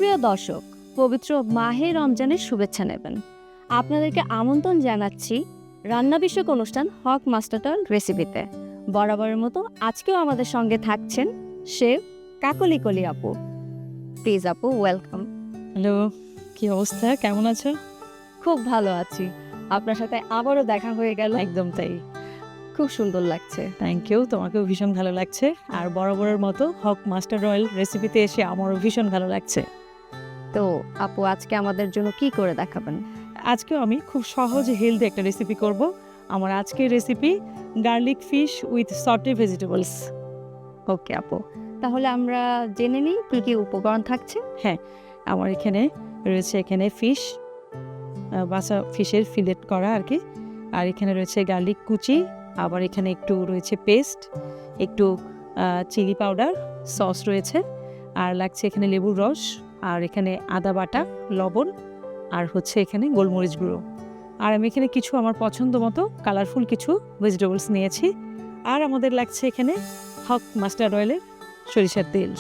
সুপ্রিয় দর্শক, পবিত্র মাহে রমজানের শুভেচ্ছা নেবেন। আপনাদেরকে আমন্ত্রণ জানাচ্ছি রান্না বিষয়ক অনুষ্ঠান হক মাস্টার রেসিপিতে। বরাবরের মতো আজকেও আমাদের সঙ্গে থাকছেন শেফ কাকলি কলি আপু। প্লিজ আপু, ওয়েলকাম। হ্যালো, কি অবস্থা? কেমন আছো? খুব ভালো আছি। আপনার সাথে আবারও দেখা হয়ে গেল, একদম তাই। খুব সুন্দর লাগছে। থ্যাংক ইউ, তোমাকেও ভীষণ ভালো লাগছে। আর বরাবরের মতো হক মাস্টার অয়েল রেসিপিতে এসে আমারও ভীষণ ভালো লাগছে। তো আপু, আজকে আমাদের জন্য কি করে দেখাবেন? আজকেও আমি খুব সহজ হেলদি একটা রেসিপি করব। আমার আজকের recipe garlic fish with sauteed vegetables. Okay আপু, তাহলে আমরা জেনে নিই কী কী উপকরণ থাকছে। আমার এখানে রয়েছে ফিশ, বাসা ফিশের ফিলেট করা আর কি। আর এখানে রয়েছে গার্লিক কুচি, আবার এখানে একটু রয়েছে পেস্ট, একটু চিলি পাউডার, সস রয়েছে, আর লাগছে এখানে লেবুর রস, আর এখানে আদা বাটা, লবণ, আর হচ্ছে এখানে গোলমরিচ গুঁড়ো। আর আমি এখানে কিছু আমার পছন্দ মতো কালারফুল কিছু ভেজিটেবলস নিয়েছি। আর আমাদের লাগছে এখানে হক মাস্টার্ড অয়েলের সরিষার তেল।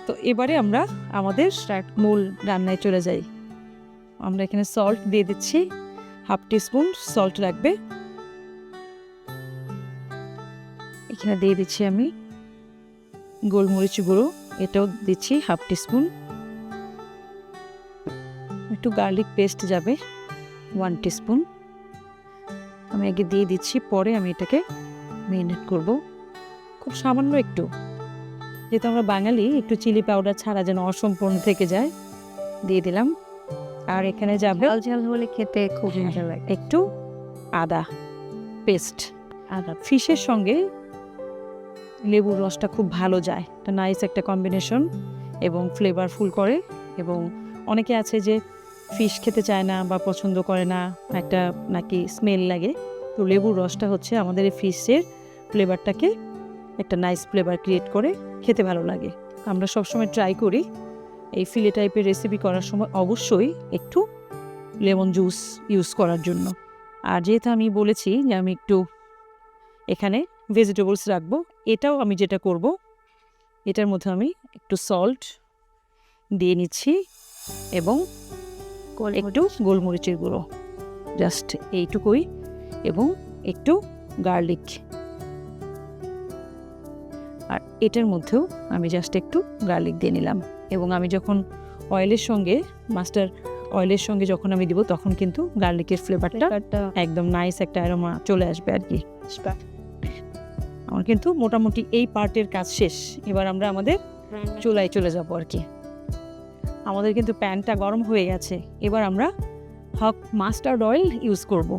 তো এবারে আমরা আমাদের মূল রান্নায় চলে যাই। আমরা এখানে সল্ট দিয়ে দিচ্ছি, হাফ টিস্পুন সল্ট লাগবে। এখানে দিয়ে দিচ্ছি আমি গোলমরিচ গুঁড়ো, এটাও দিচ্ছি হাফ টিস্পুন। একটু গার্লিক পেস্ট যাবে 1 টিস্পুন। আমি আগে দিয়ে দিচ্ছি, পরে আমি এটাকে মেরিনেট করব খুব সামান্য একটু, যেহেতু আমরা বাঙালি, একটু চিলি পাউডার ছাড়া যেন অসম্পূর্ণ থেকে যায়, দিয়ে দিলাম। আর এখানে যাবে ঝাল ঝাল হলে খেতে খুব মজা লাগে। একটু আদা পেস্ট। আদা ফিশের সঙ্গে লেবুর রসটা খুব ভালো যায়, এটা নাইস একটা কম্বিনেশন এবং ফ্লেভারফুল করে। এবং অনেকে আছে যে ফিশ খেতে চায় না বা পছন্দ করে না, একটা নাকি স্মেল লাগে। তো লেবুর রসটা হচ্ছে আমাদের এই ফিশের ফ্লেভারটাকে একটা নাইস ফ্লেভার ক্রিয়েট করে, খেতে ভালো লাগে। আমরা সবসময় ট্রাই করি এই ফিলে টাইপের রেসিপি করার সময় অবশ্যই একটু লেমন জুস ইউজ করার জন্য। আর যেহেতু আমি বলেছি যে আমি একটু এখানে ভেজিটেবলস রাখবো, এটাও আমি যেটা করব, এটার মধ্যে আমি একটু সল্ট দিয়ে নিচ্ছি এবং একটু গোলমরিচের গুঁড়ো, জাস্ট এইটুকুই, এবং একটু গার্লিক। আর এটার মধ্যেও আমি জাস্ট একটু গার্লিক দিয়ে নিলাম। এবং আমি যখন অয়েলের সঙ্গে অয়েলের সঙ্গে যখন আমি দিব, তখন কিন্তু গার্লিকের ফ্লেভারটা একদম নাইস একটা অ্যারোমা চলে আসবে আর কি। আমার কিন্তু মোটামুটি এই পার্টের কাজ শেষ। এবার আমরা আমাদের চুলায় চলে যাব আর কি। আমাদের কিন্তু প্যানটা গরম হয়ে গেছে। এবার আমরা হক মাস্টার্ড অয়েল ইউজ করব।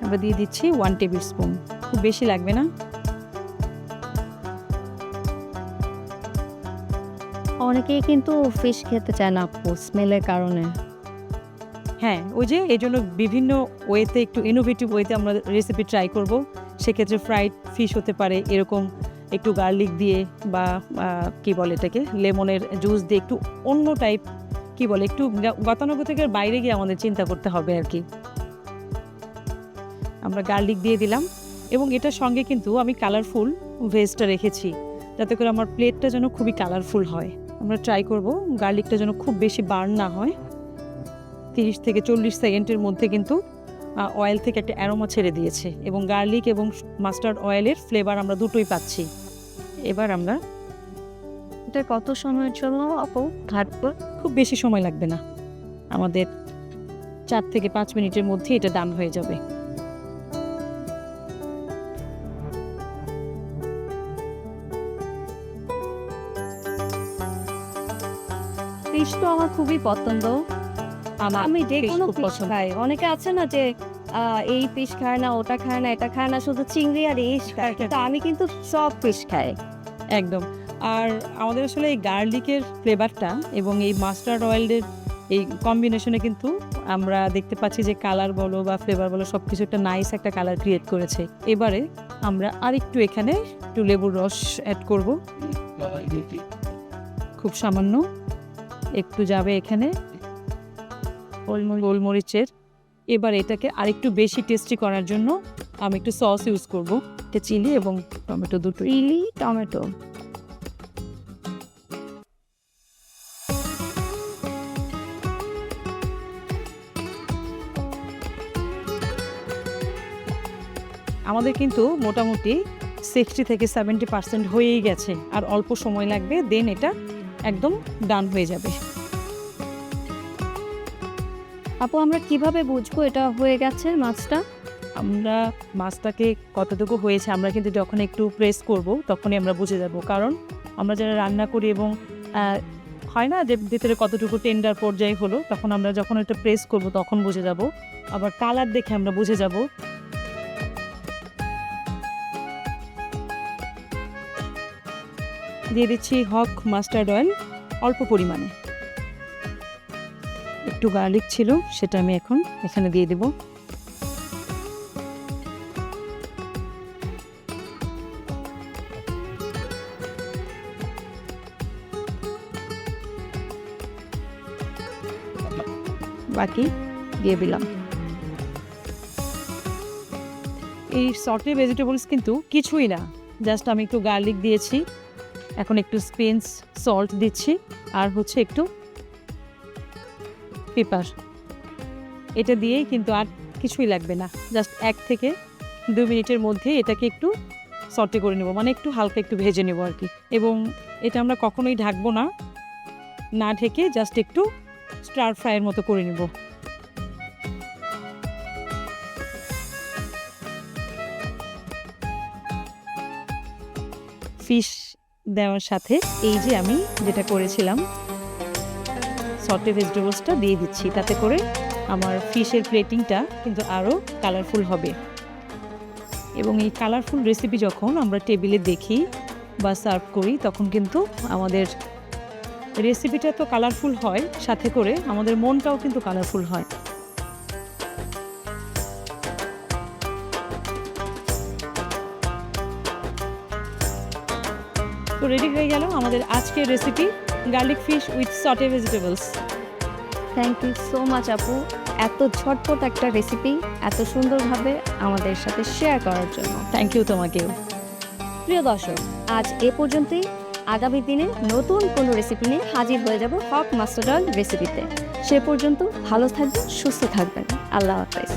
আমরা দিয়ে দিচ্ছি 1 টেবিল স্পুন, খুব বেশি লাগবে না। অনেকেই কিন্তু ফিশ খেতে চায় না আপু, স্মেলের কারণে। হ্যাঁ, ওই যে এই জন্য বিভিন্ন ওয়েতে, একটু ইনোভেটিভ ওয়েতে আমরা রেসিপি ট্রাই করব। সেক্ষেত্রে ফ্রাইড ফিশ হতে পারে, এরকম একটু গার্লিক দিয়ে বা কি বলে এটাকে, লেমনের জুস দিয়ে একটু অন্য টাইপ, কি বলে, একটু গতানুগতিকের বাইরে গিয়ে আমাদের চিন্তা করতে হবে আর কি। আমরা গার্লিক দিয়ে দিলাম এবং এটার সঙ্গে কিন্তু আমি কালারফুল ভেজটা রেখেছি, যাতে করে আমার প্লেটটা যেন খুবই কালারফুল হয়। আমরা ট্রাই করব গার্লিকটা যেন খুব বেশি বার্ন না হয়। 30 থেকে 40 সেকেন্ডের মধ্যে কিন্তু অয়েল থেকে একটা অ্যারোমা ছেড়ে দিয়েছে এবং গার্লিক এবং মাস্টার্ড অয়েলের ফ্লেভার আমরা দুটোই পাচ্ছি। এবার আমরা এটা কত সময়ের জন্য আপু থাকবে? খুব বেশি সময় লাগবে না, আমাদের 4 থেকে 5 মিনিটের মধ্যে এটা ডান হয়ে যাবে। ফিশ তো আমার খুবই পছন্দ। আমি যে কোনো ফিশ খাই। অনেকে আছে না যে এই ফিশ খায় না, ওটা খায় না, এটা খায় না, শুধু চিংড়ি আর ইলিশ খায়, কিন্তু আমি কিন্তু সব ফিশ খাই একদম। আর আমাদের আসলে এই গার্লিকের ফ্লেভারটা এবং এই মাস্টার্ড অয়েলের এই কম্বিনেশনে কিন্তু আমরা দেখতে পাচ্ছি যে কালার বলো বা ফ্লেভার বলো, সব কিছু একটা নাইস একটা কালার ক্রিয়েট করেছে। এবারে আমরা আরেকটু এখানে একটু লেবুর রস অ্যাড করব, খুব সামান্য একটু যাবে এখানে গোলমরিচের। এবার এটাকে আরেকটু বেশি টেস্টি করার জন্য আমি একটু সস ইউজ করব। চিলি এবং টমেটো দুটোই। Chilli tomato. আমাদের কিন্তু মোটামুটি 60 থেকে 70% হয়েই গেছে, আর অল্প সময় লাগবে, দেন এটা একদম ডান হয়ে যাবে। আপু আমরা কিভাবে বুঝবো এটা হয়ে গেছে মাছটা? আমরা মাছটাকে কতটুকু হয়েছে আমরা কিন্তু যখন একটু প্রেস করব তখনই আমরা বুঝে যাব, কারণ আমরা যারা রান্না করি এবং হয় না যে ভিতরে কতটুকু টেন্ডার পর্যায়ে হলো, তখন আমরা যখন এটা প্রেস করব তখন বুঝে যাব। আবার কালার দেখে আমরা বুঝে যাব। দিয়ে দিচ্ছি হক মাস্টার্ড অয়েল অল্প পরিমাণে। একটু গার্লিক ছিল, সেটা আমি এখন এখানে দিয়ে দেব। বাকি দিয়ে দিলাম। এই সর্টে ভেজিটেবলস কিন্তু কিছুই না, জাস্ট আমি একটু গার্লিক দিয়েছি, এখন একটু স্পিন্স সল্ট দিচ্ছি, আর হচ্ছে একটু পেপার। এটা দিয়েই কিন্তু আর কিছুই লাগবে না, জাস্ট 1 থেকে 2 মিনিটের মধ্যে এটাকে একটু সর্টে করে নেব, মানে একটু হালকা একটু ভেজে নেব আর কি। এবং এটা আমরা কখনোই ঢাকবো না, না ঢেকে জাস্ট একটু স্টার ফ্রাইয়ের মতো করে নেব। ফিশ দেওয়ার সাথে এই যে আমি যেটা করেছিলাম সর্টে ভেজিটেবলসটা দিয়ে দিচ্ছি, তাতে করে আমার ফিশের প্লেটিংটা কিন্তু আরও কালারফুল হবে। এবং এই কালারফুল রেসিপি যখন আমরা টেবিলে দেখি বা সার্ভ করি তখন কিন্তু আমাদের রেসিপিটা তো কালারফুল হয়, সাথে করে আমাদের মনটাও কিন্তু কালারফুল হয়। তো রেডি হয়ে গেল আমাদের আজকের recipe garlic fish with sauté vegetables. Thank you so much আপু, এত ঝটপট একটা রেসিপি এত সুন্দরভাবে আমাদের সাথে শেয়ার করার জন্য। থ্যাংক ইউ তোমাকেও। প্রিয় দর্শক, আজ এ পর্যন্তই। আগামী দিনে নতুন কোনো রেসিপি নিয়ে হাজির হয়ে যাব হক মাস্টার্ড অয়েল রেসিপিতে। সে পর্যন্ত ভালো থাকবেন, সুস্থ থাকবেন। আল্লাহ হাফেজ।